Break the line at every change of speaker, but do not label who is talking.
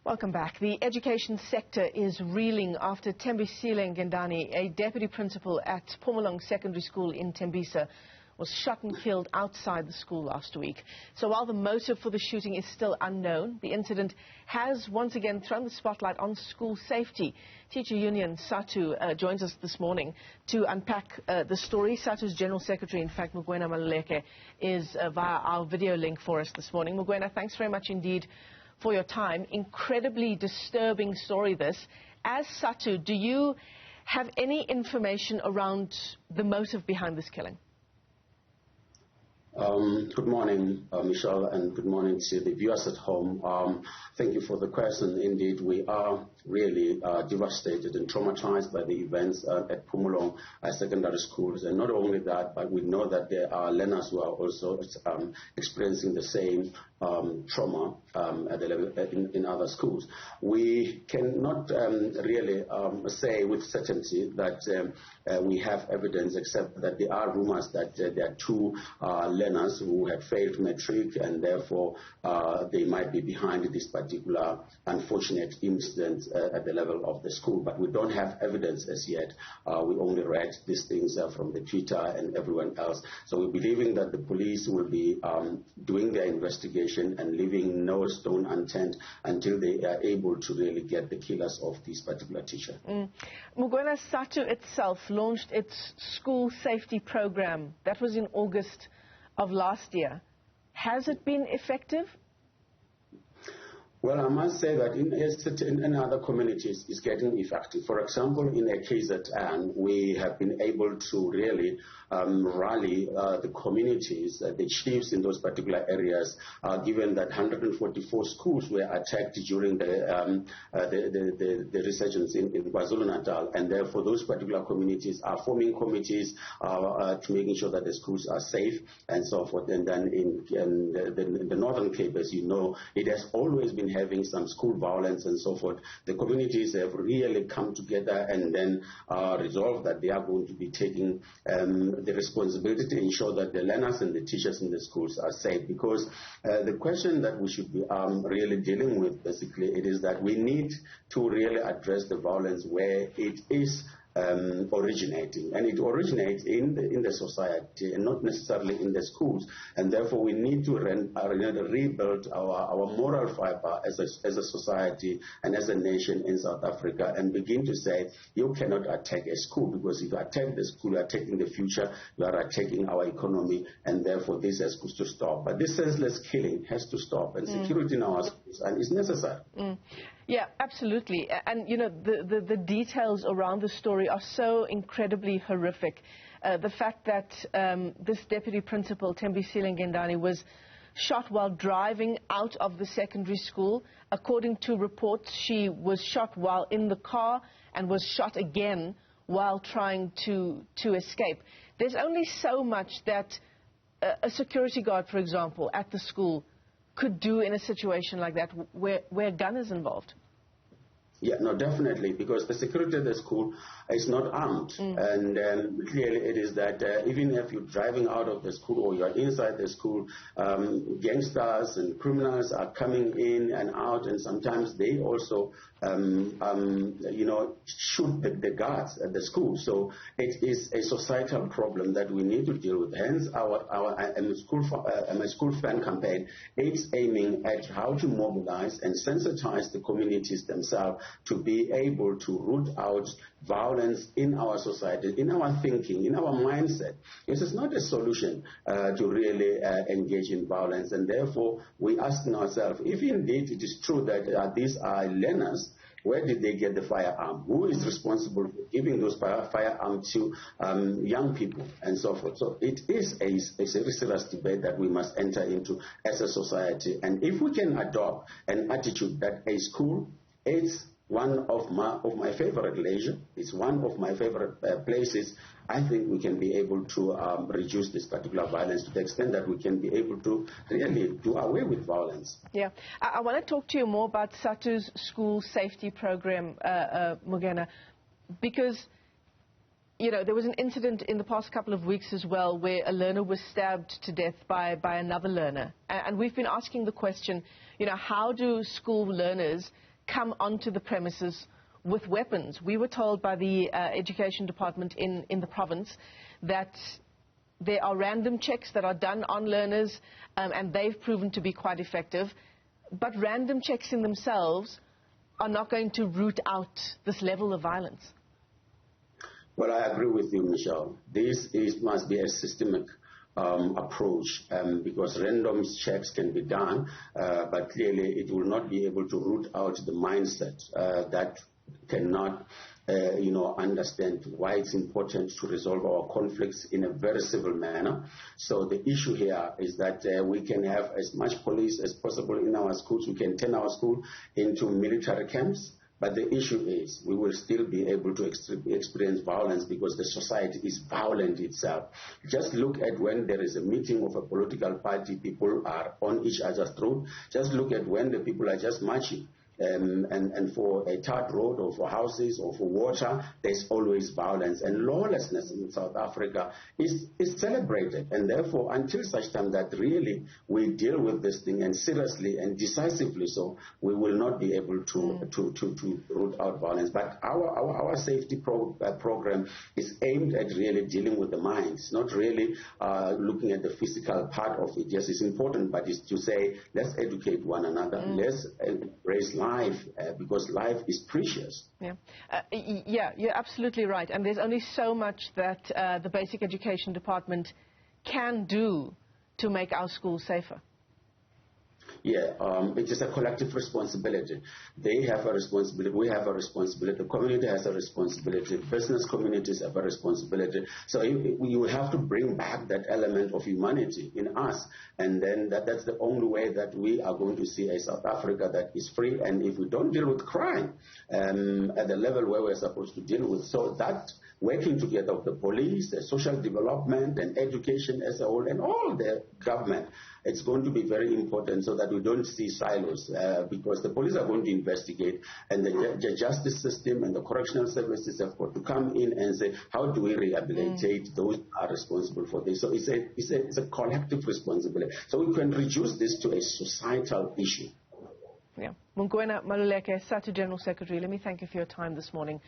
Welcome back. The education sector is reeling after Thembisile Ngendane, a deputy principal at Mpumalanga Secondary School in Thembisile, was shot and killed outside the school last week. So while the motive for the shooting is still unknown, the incident has once again thrown the spotlight on school safety. Teacher union SADTU joins us this morning to unpack the story. SADTU's General Secretary, in fact, Mugwena Maluleke, is via our video link for us this morning. Mugwena, thanks very much indeed for your time. Incredibly disturbing story this. As SADTU, do you have any information around the motive behind this killing?
Good morning, Michelle, and good morning to the viewers at home. Thank you for the question. Indeed, we are really devastated and traumatized by the events at Mpumalanga secondary schools. And not only that, but we know that there are learners who are also experiencing the same trauma at the level in other schools. We cannot really say with certainty that we have evidence, except that there are rumors that there are two learners who have failed matric, and therefore they might be behind this particular unfortunate incident at the level of the school. But we don't have evidence as yet. We only read these things from the Twitter and everyone else. So we're believing that the police will be doing their investigation and leaving no stone unturned until they are able to really get the killers of this particular teacher.
Mugwena, SADTU itself launched its school safety program. That was in August of last year. Has it been effective?
Well, I must say that in other communities it's getting effective. For example, in a KZN, we have been able to really rally the communities, the chiefs in those particular areas, given that 144 schools were attacked during the resurgence in KwaZulu-Natal, and therefore those particular communities are forming committees to making sure that the schools are safe and so forth. And then in the Northern Cape, as you know, it has always been having some school violence and so forth. The communities have really come together and then resolved that they are going to be taking the responsibility to ensure that the learners and the teachers in the schools are safe. Because the question that we should be really dealing with, basically, it is that we need to really address the violence where it is originating, and it originates in the society and not necessarily in the schools. And therefore we need to rebuild our moral fiber as a society and as a nation in South Africa, and begin to say you cannot attack a school, because if you attack the school, you are attacking the future, you are attacking our economy, and therefore this has to stop. But this senseless killing has to stop, and security in our schools is necessary.
Yeah, absolutely. And, you know, the details around the story are so incredibly horrific. The fact that this deputy principal, Thembisile Ngendane, was shot while driving out of the secondary school. According to reports, she was shot while in the car and was shot again while trying to escape. There's only so much that a security guard, for example, at the school could do in a situation like that where a gun is involved.
Yeah, no, definitely, because the security of the school is not armed. And clearly it is that even if you're driving out of the school or you're inside the school, gangsters and criminals are coming in and out, and sometimes they also, shoot the guards at the school. So it is a societal problem that we need to deal with. Hence, our school fan campaign, it's aiming at how to mobilize and sensitize the communities themselves to be able to root out violence in our society, in our thinking, in our mindset. This is not a solution to really engage in violence, and therefore we're asking ourselves, if indeed it is true that these are learners, where did they get the firearm? Who is responsible for giving those firearms to young people and so forth? So it is a serious debate that we must enter into as a society. And if we can adopt an attitude that a school is one of my favorite leisure, it's one of my favorite places, I think we can be able to reduce this particular violence to the extent that we can be able to really do away with violence.
Yeah. I want to talk to you more about SADTU's school safety program, Mugwena, because, you know, there was an incident in the past couple of weeks as well where a learner was stabbed to death by another learner. And we've been asking the question, you know, how do school learners come onto the premises with weapons. We were told by the Education Department in the province that there are random checks that are done on learners, and they've proven to be quite effective. But random checks in themselves are not going to root out this level of violence.
Well, I agree with you, Michelle. This must be a systemic approach, because random checks can be done, but clearly it will not be able to root out the mindset that cannot understand why it's important to resolve our conflicts in a very civil manner. So the issue here is that we can have as much police as possible in our schools. We can turn our school into military camps. But the issue is we will still be able to experience violence because the society is violent itself. Just look at when there is a meeting of a political party, people are on each other's throat. Just look at when the people are just marching. And for a tarred road or for houses or for water, there's always violence. And lawlessness in South Africa is celebrated. And therefore, until such time that really we deal with this thing and seriously and decisively so, we will not be able to root out violence. But our safety program is aimed at really dealing with the mind. It's not really looking at the physical part of it. Yes, it's important, but it's to say, let's educate one another. Let's embrace life, because life is precious.
Yeah, you're absolutely right. And there's only so much that the Basic Education Department can do to make our schools safer.
Yeah, it is a collective responsibility. They have a responsibility, we have a responsibility, the community has a responsibility, business communities have a responsibility. So you have to bring back that element of humanity in us, and then that's the only way that we are going to see a South Africa that is free. And if we don't deal with crime at the level where we're supposed to deal with, so that working together of the police, the social development and education as a whole, and all the government, it's going to be very important so that we don't see silos, because the police are going to investigate, and the justice system and the correctional services have got to come in and say, how do we rehabilitate those who are responsible for this? So it's a collective responsibility. So we can reduce this to a societal issue.
Yeah. Mungwena Maluleke, SADTU General Secretary, let me thank you for your time this morning.